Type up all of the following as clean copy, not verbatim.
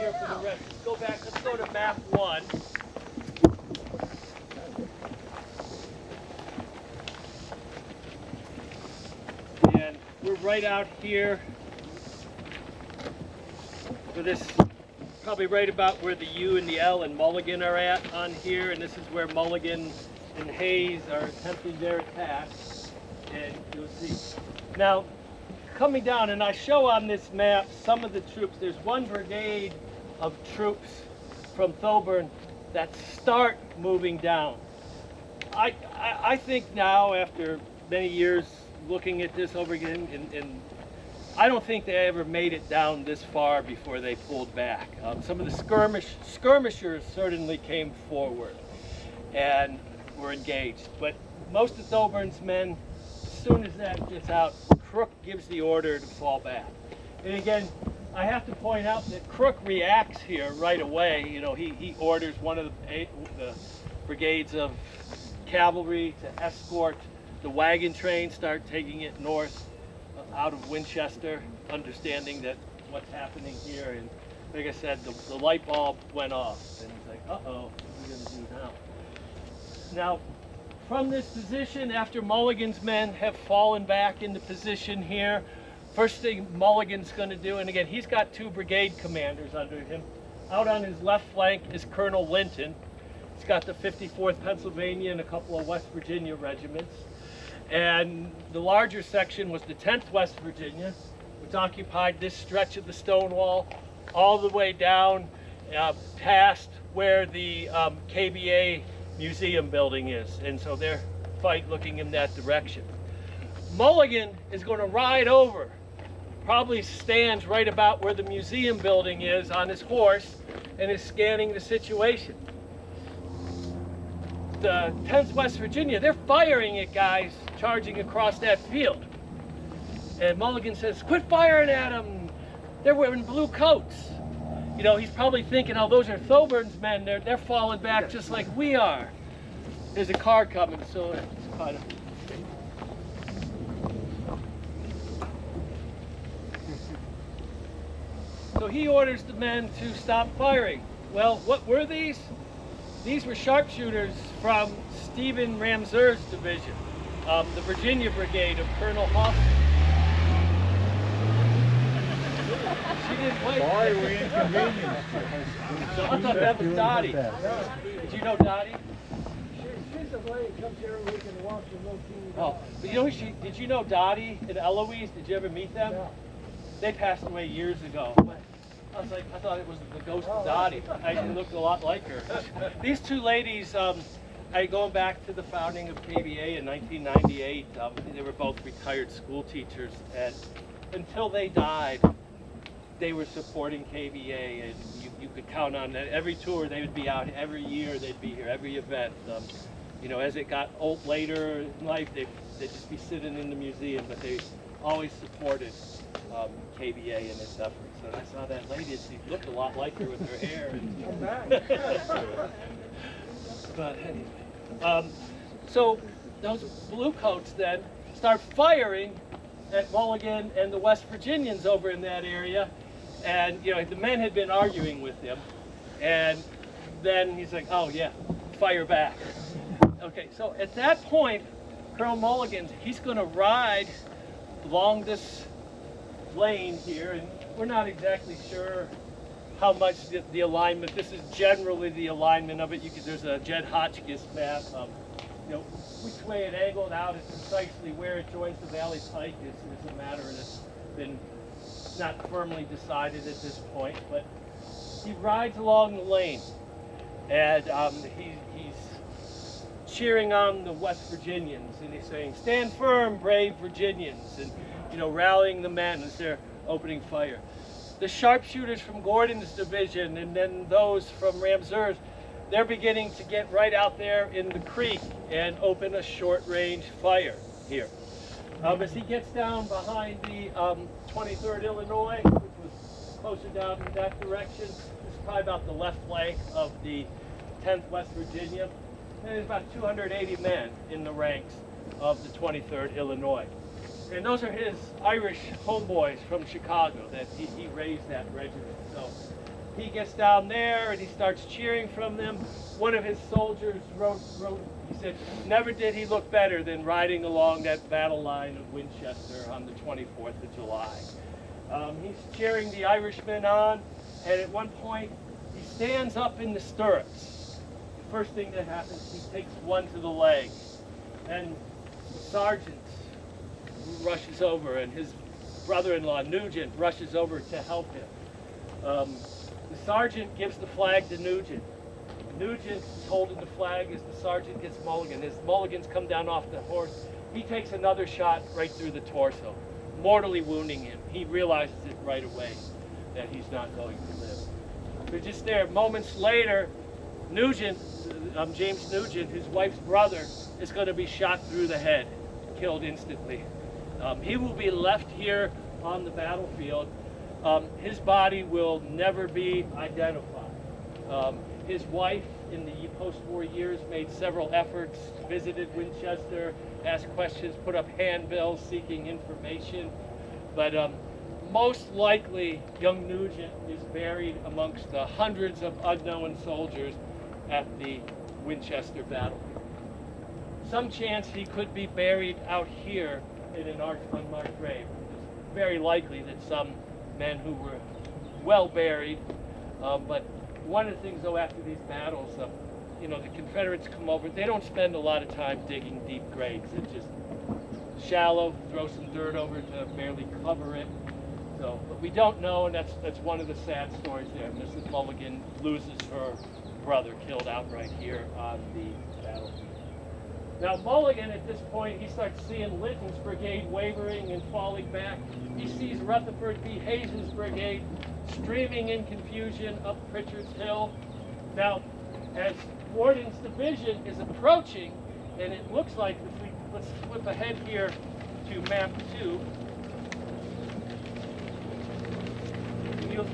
here for the rest. Let's go back. Let's go to map 1. And we're right out here. So this probably right about where the U and the L and Mulligan are at on here, and this is where Mulligan and Hayes are attempting their attack. And you'll see. Now, coming down, and I show on this map some of the troops. There's one brigade of troops from Thoburn that start moving down. I think now, after many years looking at this over again, and I don't think they ever made it down this far before they pulled back. Some of the skirmishers certainly came forward and were engaged, but most of Thoburn's men, as soon as that gets out, Crook gives the order to fall back. And again, I have to point out that Crook reacts here right away. You know, he orders one of the brigades of cavalry to escort the wagon train, start taking it north out of Winchester, understanding that what's happening here. And like I said, the light bulb went off, and he's like, uh-oh, what are we going to do now? Now, from this position, after Mulligan's men have fallen back into position here, first thing Mulligan's going to do, and again, he's got 2 brigade commanders under him. Out on his left flank is Colonel Linton. He's got the 54th Pennsylvania and a couple of West Virginia regiments. And the larger section was the 10th West Virginia, which occupied this stretch of the stone wall all the way down past where the KBA museum building is. And so they're looking in that direction. Mulligan is going to ride over, probably stands right about where the museum building is on his horse, and is scanning the situation. The 10th West Virginia, they're firing at guys charging across that field. And Mulligan says, quit firing at them. They're wearing blue coats. You know, he's probably thinking, oh, those are Thoburn's men. They're falling back just like we are. There's a car coming, so it's kind of... So he orders the men to stop firing. Well, what were these? These were sharpshooters from Stephen Ramseur's division, the Virginia Brigade of Colonel Hoffman. She didn't wait. Sorry, we inconvenienced So I thought that was Dottie. Did you know Dottie? She's the lady who comes here every week and walks the little teeny Oh, but you know, did you know Dottie and Eloise? Did you ever meet them? Yeah. They passed away years ago. But I was like, I thought it was the ghost of Dottie. She looked a lot like her. These 2 ladies, going back to the founding of KBA in 1998, they were both retired school teachers, and until they died, they were supporting KBA, and you could count on that. Every tour they would be out, every year they'd be here, every event. You know, as it got old later in life, they'd just be sitting in the museum, but they always supported KBA in its efforts. And I saw that lady, she looked a lot like her with her hair. But anyway, so those bluecoats then start firing at Mulligan and the West Virginians over in that area. And, you know, the men had been arguing with him. And then he's like, oh yeah, fire back. Okay, so at that point, Colonel Mulligan, he's going to ride along this lane here, and we're not exactly sure how much the alignment. This is generally the alignment of it. There's a Jed Hotchkiss map. You know, which way it angled out and precisely where it joins the Valley Pike is a matter that's been not firmly decided at this point. But he rides along the lane, and he's cheering on the West Virginians, and he's saying, "Stand firm, brave Virginians," and, you know, rallying the men as they're opening fire. The sharpshooters from Gordon's division, and then those from Ramseur's, they're beginning to get right out there in the creek and open a short-range fire here. As he gets down behind the 23rd Illinois, which was closer down in that direction, this is probably about the left flank of the 10th West Virginia. And there's about 280 men in the ranks of the 23rd Illinois. And those are his Irish homeboys from Chicago that he raised that regiment. So he gets down there and he starts cheering from them. One of his soldiers wrote, he said, never did he look better than riding along that battle line of Winchester on the 24th of July. He's cheering the Irishmen on, and at one point, he stands up in the stirrups. The first thing that happens, he takes one to the leg, and the sergeant rushes over, and his brother-in-law, Nugent, rushes over to help him. The sergeant gives the flag to Nugent. Nugent is holding the flag as the sergeant gets Mulligan. As Mulligan's come down off the horse, he takes another shot right through the torso, mortally wounding him. He realizes it right away that he's not going to live. But just there, moments later, Nugent, James Nugent, his wife's brother, is going to be shot through the head, killed instantly. He will be left here on the battlefield. His body will never be identified. His wife, in the post-war years, made several efforts, visited Winchester, asked questions, put up handbills seeking information. But most likely, young Nugent is buried amongst the hundreds of unknown soldiers at the Winchester battlefield. Some chance he could be buried out here in an unmarked grave. It's very likely that some men who were well buried, but one of the things, though, after these battles, you know, the Confederates come over, they don't spend a lot of time digging deep graves. It's just shallow, throw some dirt over to barely cover it. So, but we don't know, and that's one of the sad stories there. Mrs. Mulligan loses her brother killed outright here on the battlefield. Now Mulligan, at this point, he starts seeing Linton's brigade wavering and falling back. He sees Rutherford B. Hayes' brigade streaming in confusion up Pritchard's Hill. Now, as Wharton's division is approaching, and it looks like, let's flip ahead here to map 2.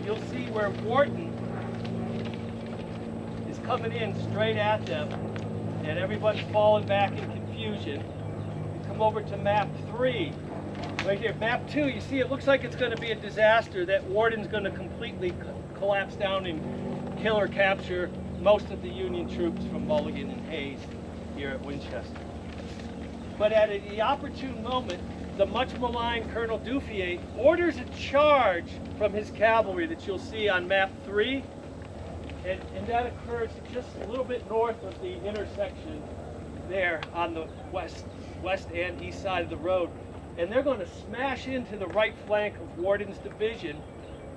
You'll see where Wharton is coming in straight at them, and everybody's falling back in confusion. You come over to map 3. Right here, map 2, you see it looks like it's going to be a disaster, that Wharton's going to completely collapse down and kill or capture most of the Union troops from Mulligan and Hayes here at Winchester. But at the opportune moment, the much maligned Colonel Duffier orders a charge from his cavalry that you'll see on map 3, and that occurs just a little bit north of the intersection there on the west and east side of the road. And they're going to smash into the right flank of Wharton's division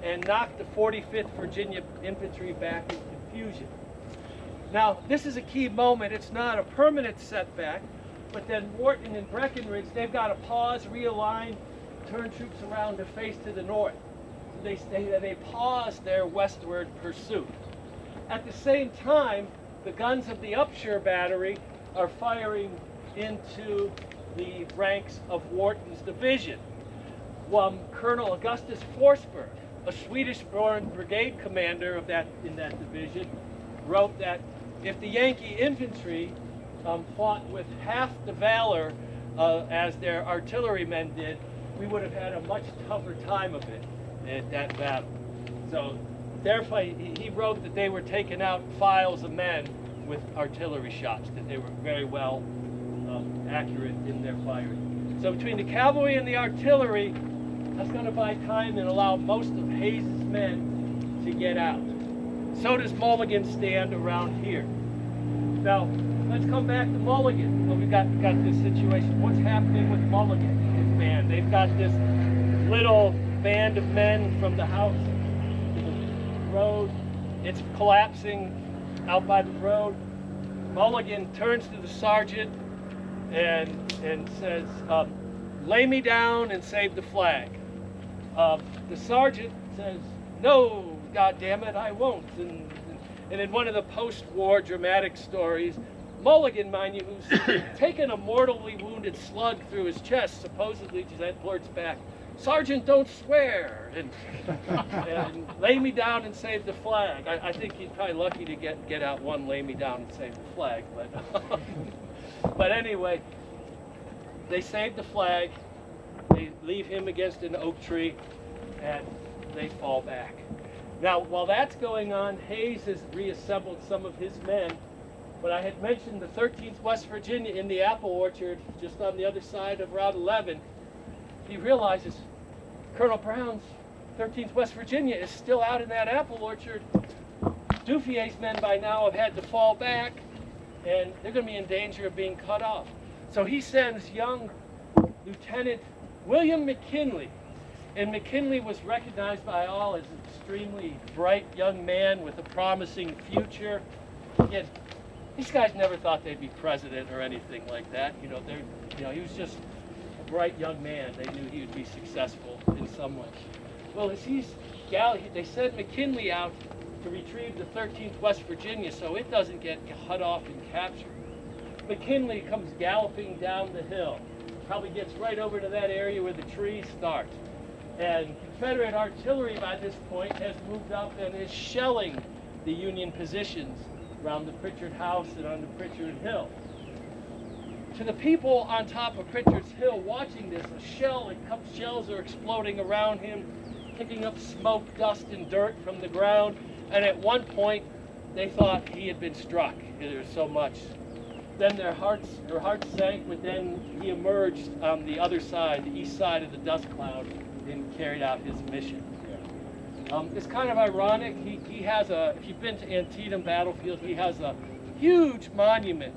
and knock the 45th Virginia Infantry back in confusion. Now, this is a key moment. It's not a permanent setback, but then Wharton and Breckinridge, they've got to pause, realign, turn troops around to face to the north. They pause their westward pursuit. At the same time, the guns of the Upshur battery are firing into the ranks of Wharton's division. Colonel Augustus Forsberg, a Swedish-born brigade commander in that division, wrote that if the Yankee infantry fought with half the valor as their artillerymen did, we would have had a much tougher time of it at that battle. So therefore, he wrote that they were taking out files of men with artillery shots, that they were very well accurate in their firing. So between the cavalry and the artillery, that's going to buy time and allow most of Hayes' men to get out. So does Mulligan stand around here. Now, let's come back to Mulligan. Well, we've got this situation. What's happening with Mulligan and his band? They've got this little band of men from the house to the road. It's collapsing out by the road. Mulligan turns to the sergeant and says, lay me down and save the flag. The sergeant says, no, goddammit, I won't. And in one of the post-war dramatic stories, Mulligan, mind you, who's taken a mortally wounded slug through his chest, supposedly just blurts back, Sergeant, don't swear, and lay me down and save the flag. I think he's probably lucky to get out one lay me down and save the flag, but anyway, they save the flag, they leave him against an oak tree, and they fall back. Now, while that's going on, Hayes has reassembled some of his men. But I had mentioned the 13th West Virginia in the apple orchard, just on the other side of Route 11. He realizes Colonel Brown's 13th West Virginia is still out in that apple orchard. Dufier's men by now have had to fall back, and they're going to be in danger of being cut off. So he sends young Lieutenant William McKinley. And McKinley was recognized by all as an extremely bright young man with a promising future. Again, these guys never thought they'd be president or anything like that. He was just a bright young man. They knew he would be successful in some way. Well, as they sent McKinley out to retrieve the 13th West Virginia so it doesn't get cut off and captured. McKinley comes galloping down the hill, probably gets right over to that area where the trees start. And Confederate artillery by this point has moved up and is shelling the Union positions around the Pritchard House and on the Pritchard Hill. To the people on top of Pritchard's Hill watching this, shells are exploding around him, picking up smoke, dust, and dirt from the ground. And at one point, they thought he had been struck. There was so much. Then their hearts sank, but then he emerged on the other side, the east side of the dust cloud, and carried out his mission. It's kind of ironic. He has if you've been to Antietam Battlefield, he has a huge monument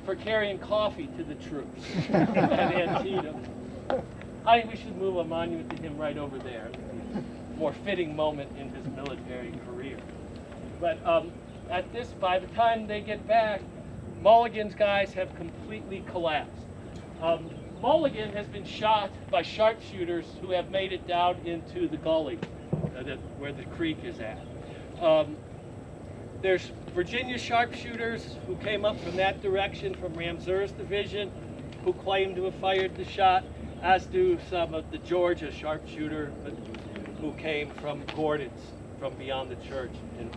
for carrying coffee to the troops at Antietam. I think we should move a monument to him right over there. More fitting moment in his military career. But by the time they get back, Mulligan's guys have completely collapsed. Mulligan has been shot by sharpshooters who have made it down into the gully where the creek is at. There's Virginia sharpshooters who came up from that direction from Ramseur's division who claim to have fired the shot, as do some of the Georgia sharpshooter who came from Gordon's, from beyond the church, and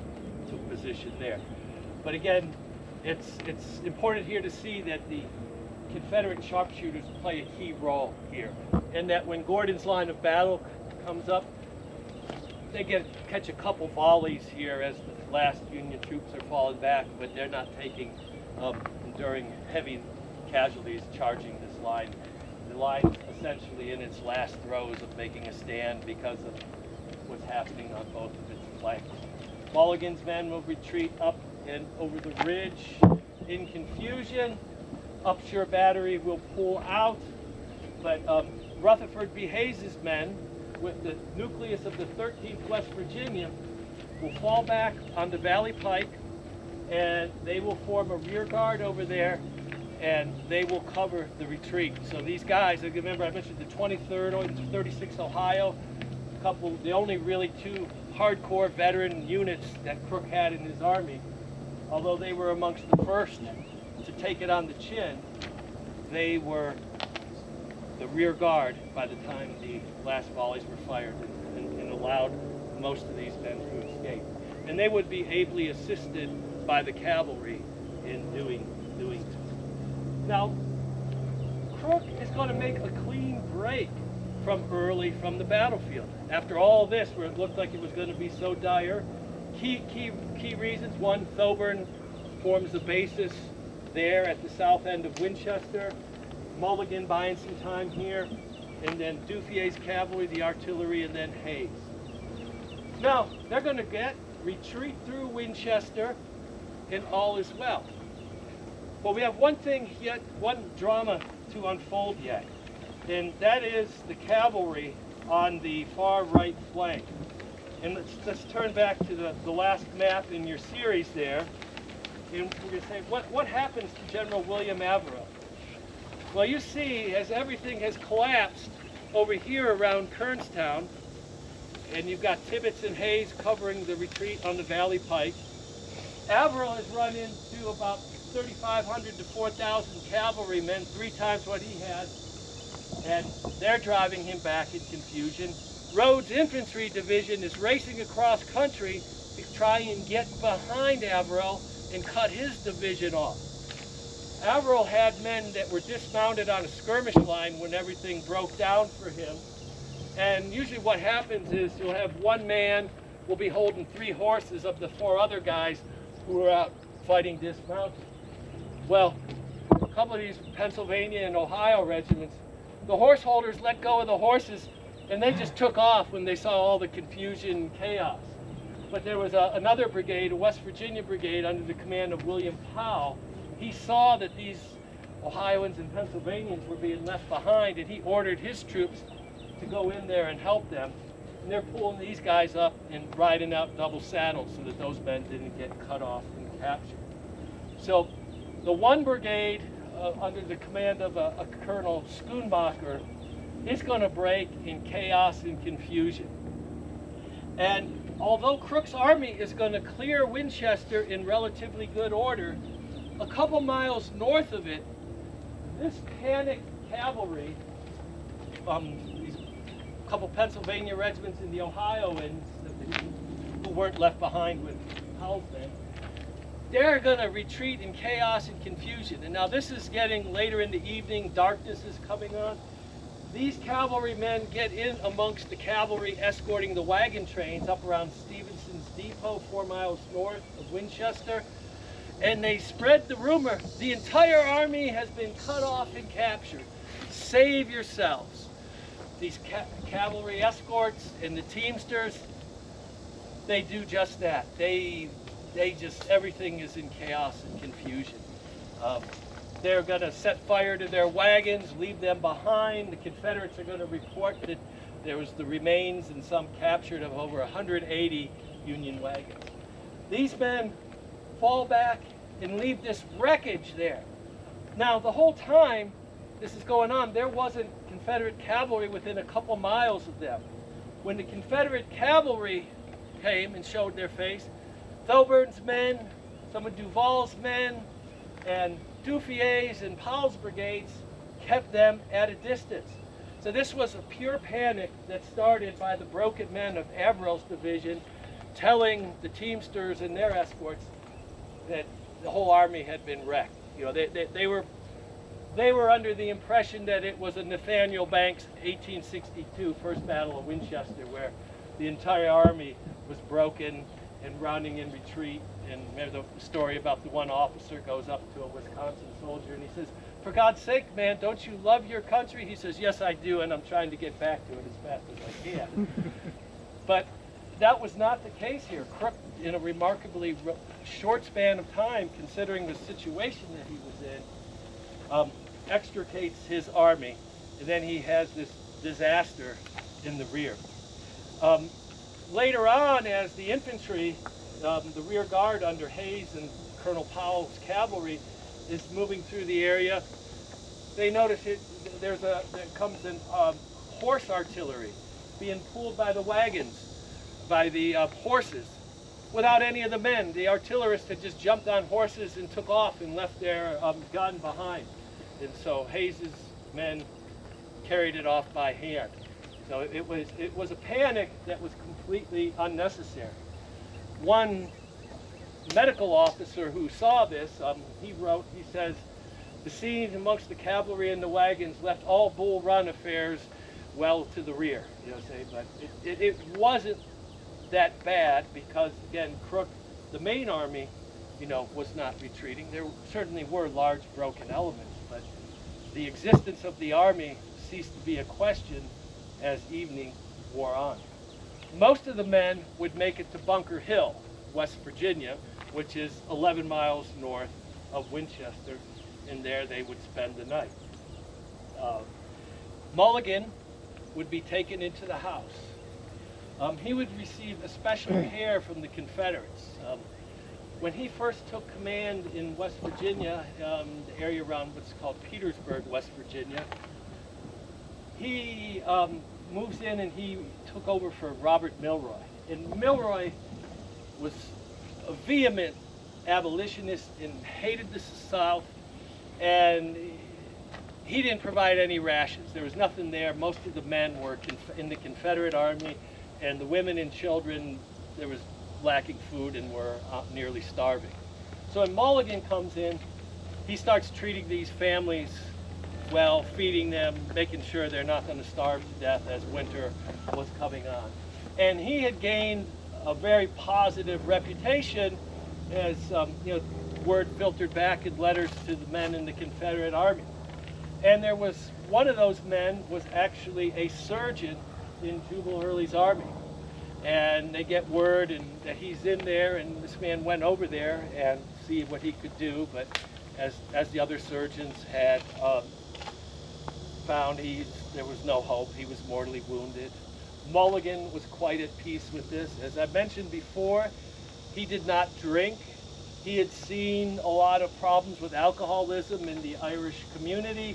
took position there. But again, it's important here to see that the Confederate sharpshooters play a key role here, and that when Gordon's line of battle comes up, they catch a couple volleys here as the last Union troops are falling back, but they're not enduring heavy casualties charging this line. The line is essentially in its last throes of making a stand because of what's happening on both of its flanks. Mulligan's men will retreat up and over the ridge in confusion. Upshur Battery will pull out, but Rutherford B. Hayes' men, with the nucleus of the 13th West Virginia, will fall back on the Valley Pike, and they will form a rear guard over there, and they will cover the retreat. So these guys, remember I mentioned the 23rd or 36th Ohio, the only really two hardcore veteran units that Crook had in his army, although they were amongst the first to take it on the chin, they were the rear guard by the time the last volleys were fired and allowed most of these men to escape. And they would be ably assisted by the cavalry in doing so. Now, Crook is going to make a clean break from the battlefield. After all this, where it looked like it was going to be so dire, key reasons. One, Thoburn forms the basis there at the south end of Winchester. Mulligan buying some time here, and then Dufier's cavalry, the artillery, and then Hayes. Now, they're going to retreat through Winchester, and all is well. But we have one drama to unfold yet, and that is the cavalry on the far right flank. And let's turn back to the last map in your series there, and we're going to say, what happens to General William Averill? Well, you see, as everything has collapsed over here around Kernstown, and you've got Tibbets and Hayes covering the retreat on the Valley Pike, Averill has run into about 3,500 to 4,000 cavalrymen, 3 times what he has, and they're driving him back in confusion. Rhodes' infantry division is racing across country to try and get behind Averill and cut his division off. Averill had men that were dismounted on a skirmish line when everything broke down for him. And usually what happens is you'll have one man will be holding 3 horses of the 4 other guys who are out fighting dismounted. Well, a couple of these Pennsylvania and Ohio regiments, the horse holders let go of the horses and they just took off when they saw all the confusion and chaos. But there was another brigade, a West Virginia brigade under the command of William Powell. He saw that these Ohioans and Pennsylvanians were being left behind, and he ordered his troops to go in there and help them. And they're pulling these guys up and riding out double saddles so that those men didn't get cut off and captured. So the 1 brigade under the command of a Colonel Schoonmaker is going to break in chaos and confusion. And although Crook's army is going to clear Winchester in relatively good order, a couple miles north of it, this panicked cavalry, these couple Pennsylvania regiments and the Ohioans who weren't left behind with Powell's men, they're going to retreat in chaos and confusion. And now this is getting later in the evening, darkness is coming on. These cavalrymen get in amongst the cavalry escorting the wagon trains up around Stevenson's Depot, 4 miles north of Winchester, and they spread the rumor, the entire army has been cut off and captured. Save yourselves. These cavalry escorts and the teamsters, they do just that. They just, everything is in chaos and confusion. They're going to set fire to their wagons, leave them behind. The Confederates are going to report that there was the remains and some captured of over 180 Union wagons. These men fall back and leave this wreckage there. Now, the whole time this is going on, there wasn't Confederate cavalry within a couple miles of them. When the Confederate cavalry came and showed their face, Thoburn's men, some of Duval's men, and Dufier's and Powell's brigades kept them at a distance. So this was a pure panic that started by the broken men of Averell's division telling the teamsters and their escorts that the whole army had been wrecked. You know, they were under the impression that it was a Nathaniel Banks 1862 First Battle of Winchester, where the entire army was broken and running in retreat. And remember the story about the one officer goes up to a Wisconsin soldier and he says, "For God's sake, man, don't you love your country?" He says, "Yes, I do, and I'm trying to get back to it as fast as I can." But that was not the case here. Crook, in a remarkably short span of time, considering the situation that he was in, extricates his army, and then he has this disaster in the rear. Later on, as the infantry, the rear guard under Hayes and Colonel Powell's cavalry is moving through the area, they notice there comes in horse artillery being pulled by the wagons, by the horses, without any of the men. The artillerists had just jumped on horses and took off and left their gun behind. And so Hayes's men carried it off by hand. So it was a panic that was completely unnecessary. One medical officer who saw this, he says, "The scene amongst the cavalry and the wagons left all Bull Run affairs well to the rear." You know, but it wasn't that bad because, again, Crook, the main army, you know, was not retreating. There certainly were large broken elements, but the existence of the army ceased to be a question as evening wore on. Most of the men would make it to Bunker Hill, West Virginia, which is 11 miles north of Winchester, and there they would spend the night. Mulligan would be taken into the house. He would receive a special care from the Confederates. When he first took command in West Virginia, the area around what's called Petersburg, West Virginia, he moves in and he took over for Robert Milroy. And Milroy was a vehement abolitionist and hated the South, and he didn't provide any rations. There was nothing there. Most of the men were in the Confederate Army, and the women and children, there was lacking food and were nearly starving. So when Mulligan comes in, he starts treating these families well, feeding them, making sure they're not going to starve to death as winter was coming on. And he had gained a very positive reputation as word filtered back in letters to the men in the Confederate Army. And there was one of those men was actually a surgeon in Jubal Early's army. And they get word that he's in there, and this man went over there and see what he could do, but as the other surgeons had found, there was no hope. He was mortally wounded. Mulligan was quite at peace with this. As I mentioned before, he did not drink. He had seen a lot of problems with alcoholism in the Irish community,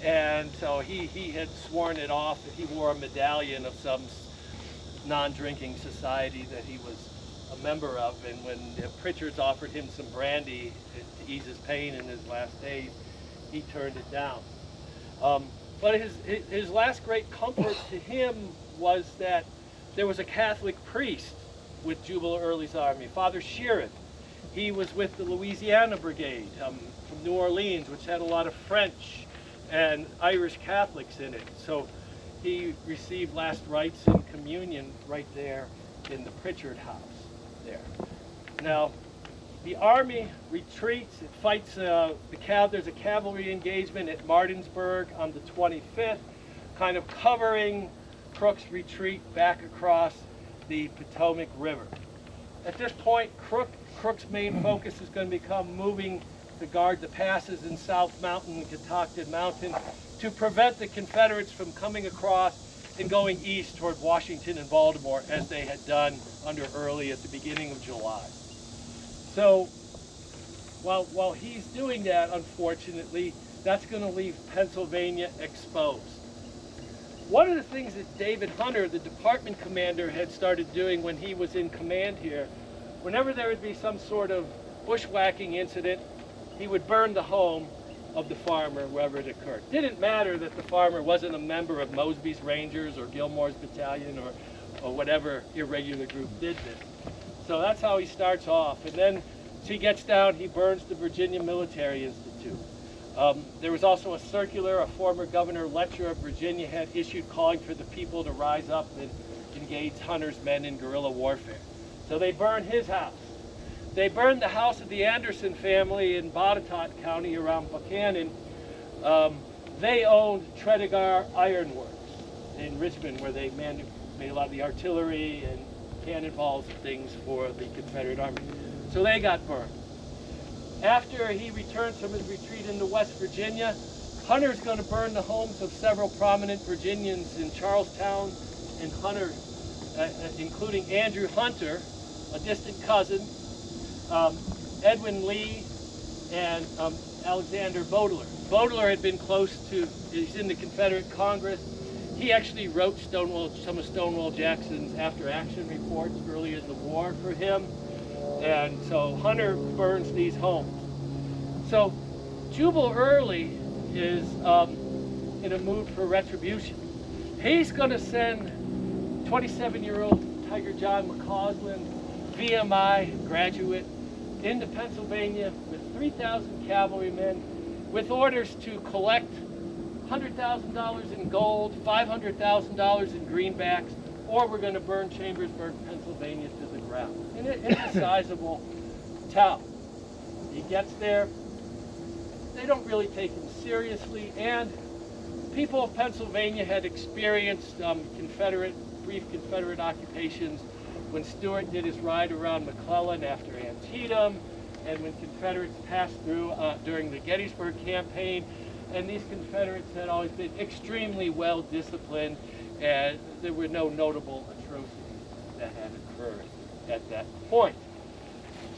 and so he had sworn it off. He wore a medallion of some non-drinking society that he was a member of, and when the Pritchards offered him some brandy to ease his pain in his last days, he turned it down. But his last great comfort to him was that there was a Catholic priest with Jubal Early's army, Father Sheeran. He was with the Louisiana Brigade from New Orleans, which had a lot of French and Irish Catholics in it. So he received last rites and communion right there in the Pritchard house there. Now, the army retreats. It fights, there's a cavalry engagement at Martinsburg on the 25th, kind of covering Crook's retreat back across the Potomac River. At this point, Crook's main focus is going to become moving to guard the passes in South Mountain and Catoctin Mountain to prevent the Confederates from coming across and going east toward Washington and Baltimore, as they had done under Early at the beginning of July. So while he's doing that, unfortunately, that's going to leave Pennsylvania exposed. One of the things that David Hunter, the department commander, had started doing when he was in command here, whenever there would be some sort of bushwhacking incident, he would burn the home of the farmer wherever it occurred. Didn't matter that the farmer wasn't a member of Mosby's Rangers or Gilmore's battalion or whatever irregular group did this. So that's how he starts off. And then as he gets down, he burns the Virginia Military Institute. There was also a circular a former Governor Letcher of Virginia had issued calling for the people to rise up and engage Hunter's men in guerrilla warfare. So they burned his house. They burned the house of the Anderson family in Botetourt County around Buchanan. They owned Tredegar Iron Works in Richmond, where they made a lot of the artillery and cannonballs and things for the Confederate Army. So they got burned. After he returns from his retreat into West Virginia, Hunter's going to burn the homes of several prominent Virginians in Charlestown and Hunter, including Andrew Hunter, a distant cousin, Edwin Lee, and Alexander Boteler. Boteler had been he's in the Confederate Congress. He actually wrote some of Stonewall Jackson's after-action reports early in the war for him. And so Hunter burns these homes. So Jubal Early is in a mood for retribution. He's going to send 27-year-old Tiger John McCausland, VMI graduate, into Pennsylvania with 3,000 cavalrymen with orders to collect $100,000 in gold, $500,000 in greenbacks, or we're going to burn Chambersburg, Pennsylvania to the ground. And it's a sizable town. He gets there. They don't really take him seriously, and people of Pennsylvania had experienced brief Confederate occupations when Stuart did his ride around McClellan after Antietam, and when Confederates passed through during the Gettysburg campaign. And these Confederates had always been extremely well disciplined, and there were no notable atrocities that had occurred at that point.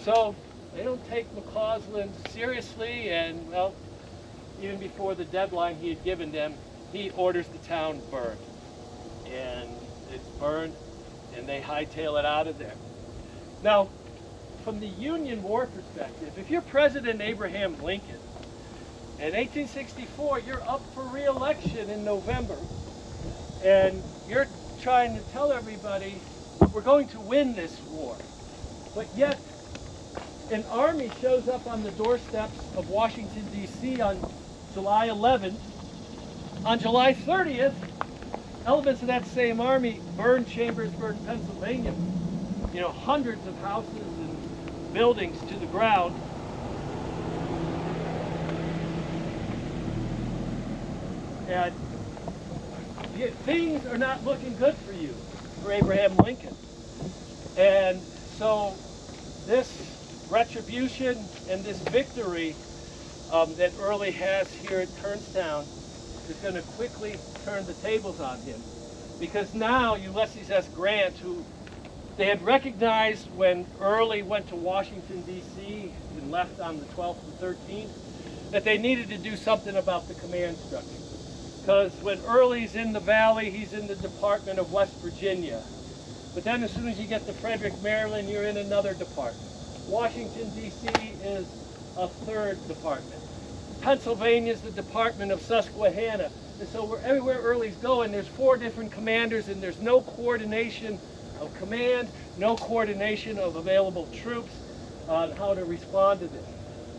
So they don't take McCausland seriously, and well, even before the deadline he had given them, he orders the town burned. And it's burned, and they hightail it out of there. Now, from the Union War perspective, if you're President Abraham Lincoln, in 1864, you're up for re-election in November, and you're trying to tell everybody, we're going to win this war. But yet, an army shows up on the doorsteps of Washington, D.C. on July 11th. On July 30th, elements of that same army burned Chambersburg, Pennsylvania. you know, hundreds of houses and buildings to the ground. And things are not looking good for you, for Abraham Lincoln. And so this retribution and this victory that Early has here at Kernstown is going to quickly turn the tables on him. Because now Ulysses S. Grant, who they had recognized when Early went to Washington, D.C. and left on the 12th and 13th, that they needed to do something about the command structure. Because when Early's in the Valley, he's in the Department of West Virginia. But then as soon as you get to Frederick, Maryland, you're in another department. Washington, D.C. is a third department. Pennsylvania is the Department of Susquehanna. And so everywhere Early's going, there's 4 different commanders, and there's no coordination of command, no coordination of available troops on how to respond to this.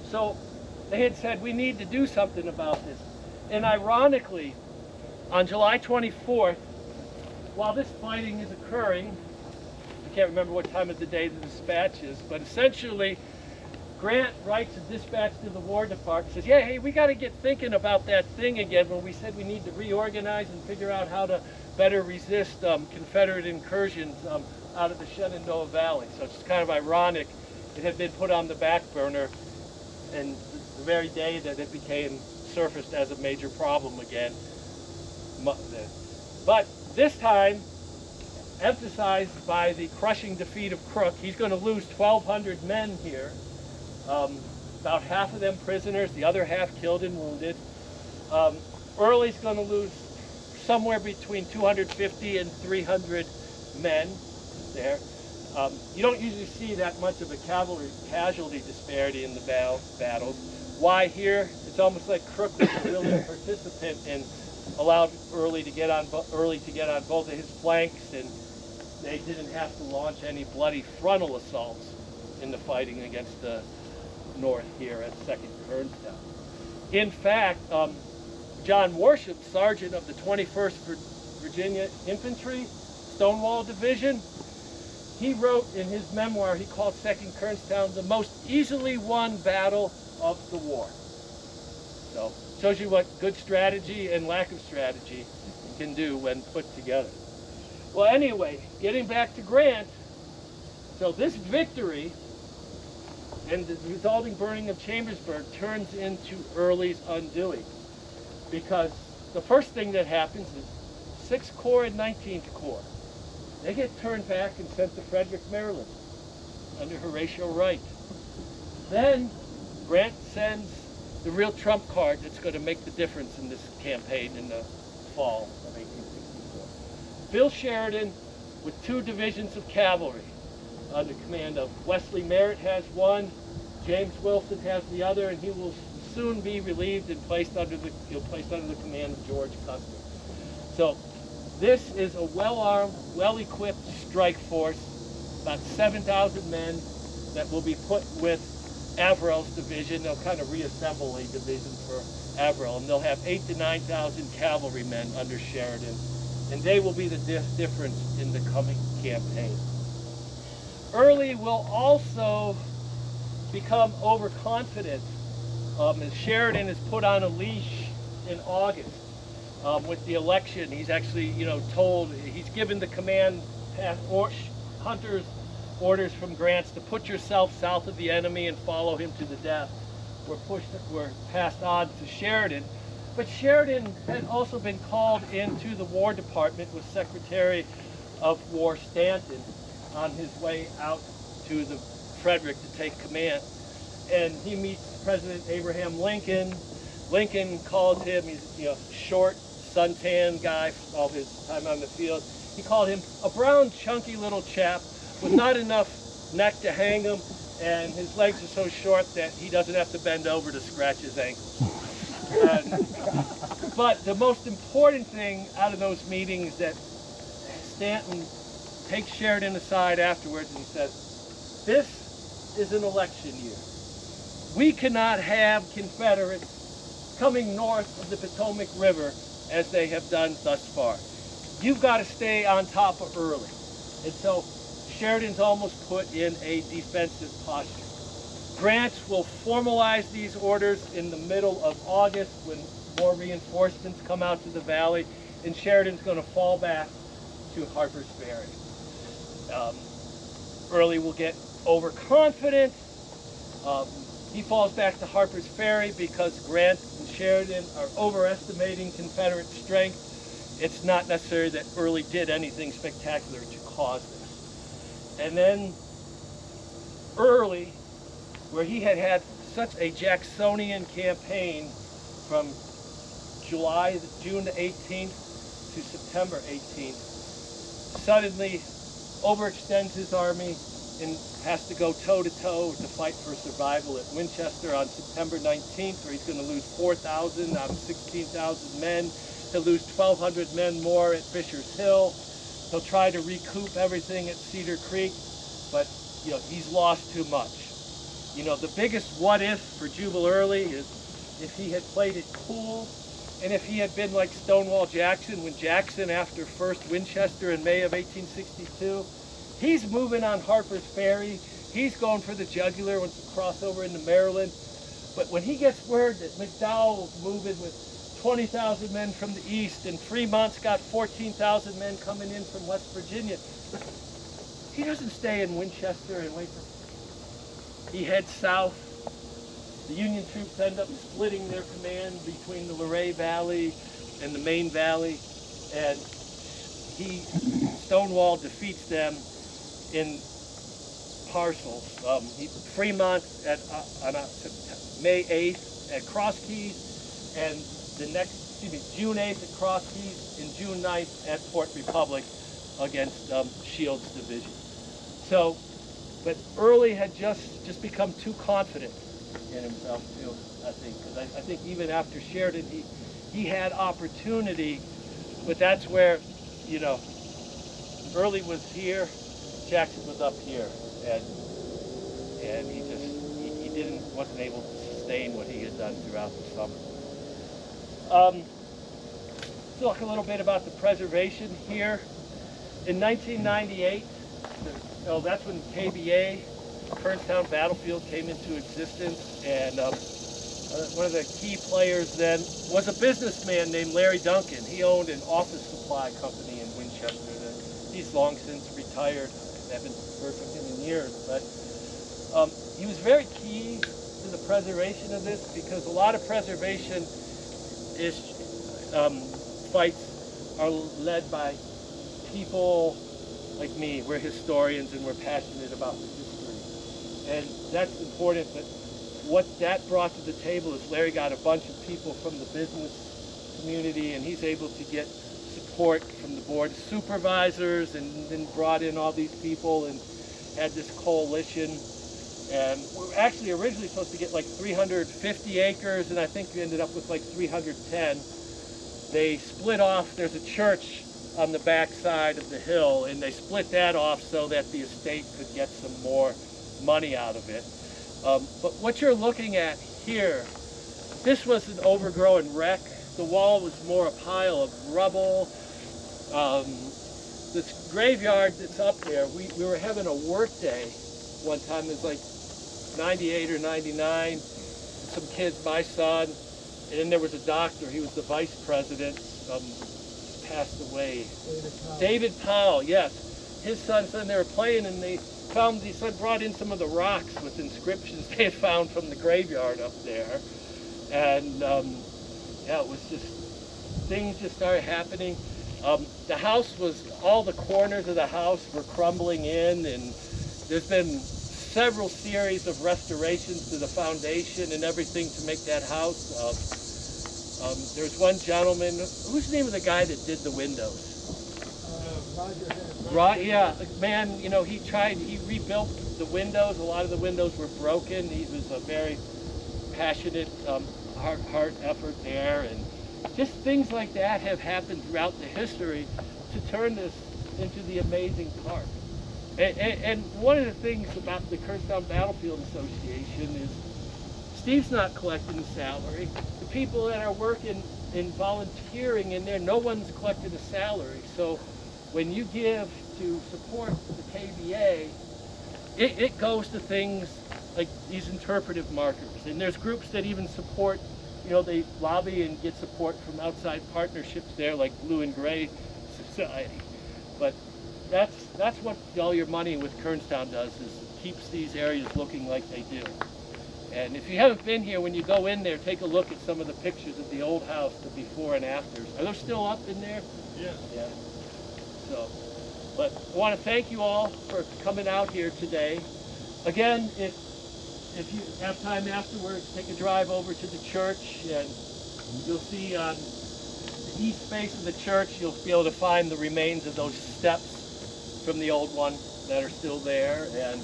So they had said, we need to do something about this. And ironically, on July 24th, while this fighting is occurring, I can't remember what time of the day the dispatch is, but essentially Grant writes a dispatch to the War Department, says, yeah, hey, we got to get thinking about that thing again when we said we need to reorganize and figure out how to better resist Confederate incursions out of the Shenandoah Valley. So it's kind of ironic it had been put on the back burner, and the very day that it became surfaced as a major problem again. But this time, emphasized by the crushing defeat of Crook, he's going to lose 1,200 men here. About half of them prisoners, the other half killed and wounded. Early's going to lose somewhere between 250 and 300 men there. You don't usually see that much of a cavalry casualty disparity in the battles. Why here? It's almost like Crook was a willing participant and allowed Early to get on both of his flanks, and they didn't have to launch any bloody frontal assaults in the fighting against the North here at Second Kernstown. In fact, John Worship, sergeant of the 21st Virginia Infantry, Stonewall Division, he wrote in his memoir, he called Second Kernstown the most easily won battle of the war. So, shows you what good strategy and lack of strategy can do when put together. Well, anyway, getting back to Grant, so this victory and the resulting burning of Chambersburg turns into Early's undoing. Because the first thing that happens is 6th Corps and 19th Corps, they get turned back and sent to Frederick, Maryland, under Horatio Wright. Then Grant sends the real trump card that's going to make the difference in this campaign in the fall of 1864. Phil Sheridan with 2 divisions of cavalry under command of Wesley Merritt has one, James Wilson has the other, and he will soon be relieved and placed under the command of George Custer. So this is a well-armed, well-equipped strike force, about 7,000 men that will be put with Averell's division. They'll kind of reassemble a division for Averell, and they'll have 8,000 to 9,000 cavalrymen under Sheridan, and they will be the difference in the coming campaign. Early will also become overconfident as Sheridan is put on a leash in August with the election. He's actually, told, he's given the command Hunter's orders from Grant's to put yourself south of the enemy and follow him to the death. Were passed on to Sheridan. But Sheridan had also been called into the War Department with Secretary of War Stanton on his way out to the Frederick to take command. And he meets President Abraham Lincoln. Lincoln calls him, he's short, suntan guy from all his time on the field. He called him a brown, chunky little chap with not enough neck to hang him, and his legs are so short that he doesn't have to bend over to scratch his ankles. But the most important thing out of those meetings that Stanton takes Sheridan aside afterwards and he says, this is an election year. We cannot have Confederates coming north of the Potomac River as they have done thus far. You've got to stay on top of Early. And so Sheridan's almost put in a defensive posture. Grant will formalize these orders in the middle of August when more reinforcements come out to the valley, and Sheridan's going to fall back to Harper's Ferry. Early will get overconfident. He falls back to Harper's Ferry because Grant and Sheridan are overestimating Confederate strength. It's not necessary that Early did anything spectacular to cause this. And then Early, where he had had such a Jacksonian campaign from June the 18th to September 18th, suddenly overextends his army and has to go toe-to-toe to fight for survival at Winchester on September 19th, where he's going to lose 4,000 out of 16,000 men. He'll lose 1,200 men more at Fisher's Hill. He'll try to recoup everything at Cedar Creek, but he's lost too much. The biggest what if for Jubal Early is if he had played it cool, and if he had been like Stonewall Jackson, when Jackson, after 1st Winchester in May of 1862, he's moving on Harper's Ferry. He's going for the jugular once he cross over into Maryland. But when he gets word that McDowell's moving with 20,000 men from the east and Fremont's got 14,000 men coming in from West Virginia, he doesn't stay in Winchester and wait for. He heads south. The Union troops end up splitting their command between the Luray Valley and the main valley, and Stonewall defeats them in parcels. Fremont on May 8th at Cross Keys, and June 8th at Cross Keys, and June 9th at Port Republic against Shields' division. So, but Early had just become too confident in himself too, I think, because I think even after Sheridan, he had opportunity, but that's where, Early was here, Jackson was up here, and he wasn't able to sustain what he had done throughout the summer. Let's talk a little bit about the preservation here. In 1998, that's when KBA, Kernstown Battlefield, came into existence, and one of the key players then was a businessman named Larry Duncan. He owned an office supply company in Winchester. He's long since retired. I haven't heard from him in years, but he was very key to the preservation of this, because a lot of preservation fights are led by people like me. We're historians and we're passionate about the history, and that's important. But what that brought to the table is Larry got a bunch of people from the business community, and he's able to get support from the board of supervisors, and then brought in all these people and had this coalition. And we're actually originally supposed to get like 350 acres, and I think we ended up with like 310. They split off. There's a church on the back side of the hill, and they split that off so that the estate could get some more money out of it. But what you're looking at here, this was an overgrown wreck. The wall was more a pile of rubble. This graveyard that's up there, we were having a work day one time. It was like 98 or 99. Some kids, my son, and then there was a doctor. He was the vice president. Passed away. David Powell, yes. His son said they were playing, and they found, he said, brought in some of the rocks with inscriptions they had found from the graveyard up there. And it was just, things just started happening. The house was, all the corners of the house were crumbling in, and there's been several series of restorations to the foundation and everything to make that house. There's one gentleman, who's the name of the guy that did the windows? Right, yeah, man, he rebuilt the windows. A lot of the windows were broken. He was a very passionate heart effort there, and just things like that have happened throughout the history to turn this into the amazing park. And one of the things about the Kernstown Battlefield Association is Steve's not collecting a salary. The people that are working and volunteering in there, no one's collecting a salary. So when you give to support the KBA, it goes to things like these interpretive markers. And there's groups that even support, you know, they lobby and get support from outside partnerships there, like Blue and Gray Society. But that's what all your money with Kernstown does, is keeps these areas looking like they do. And if you haven't been here, when you go in there, take a look at some of the pictures of the old house, the before and afters. Are those still up in there? Yeah. Yeah. So, but I want to thank you all for coming out here today. Again, if you have time afterwards, take a drive over to the church, and you'll see on the east face of the church, you'll be able to find the remains of those steps from the old one that are still there, and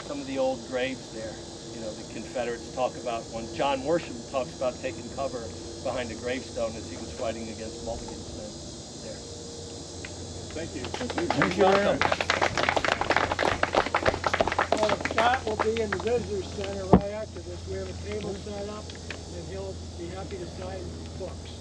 some of the old graves there. You know, the Confederates talk about, when John Worsham talks about taking cover behind a gravestone as he was fighting against Mulligan's men there. Thank you. Thank you very much. Well, Scott will be in the visitor center right after this. We have a table set up, and he'll be happy to sign books.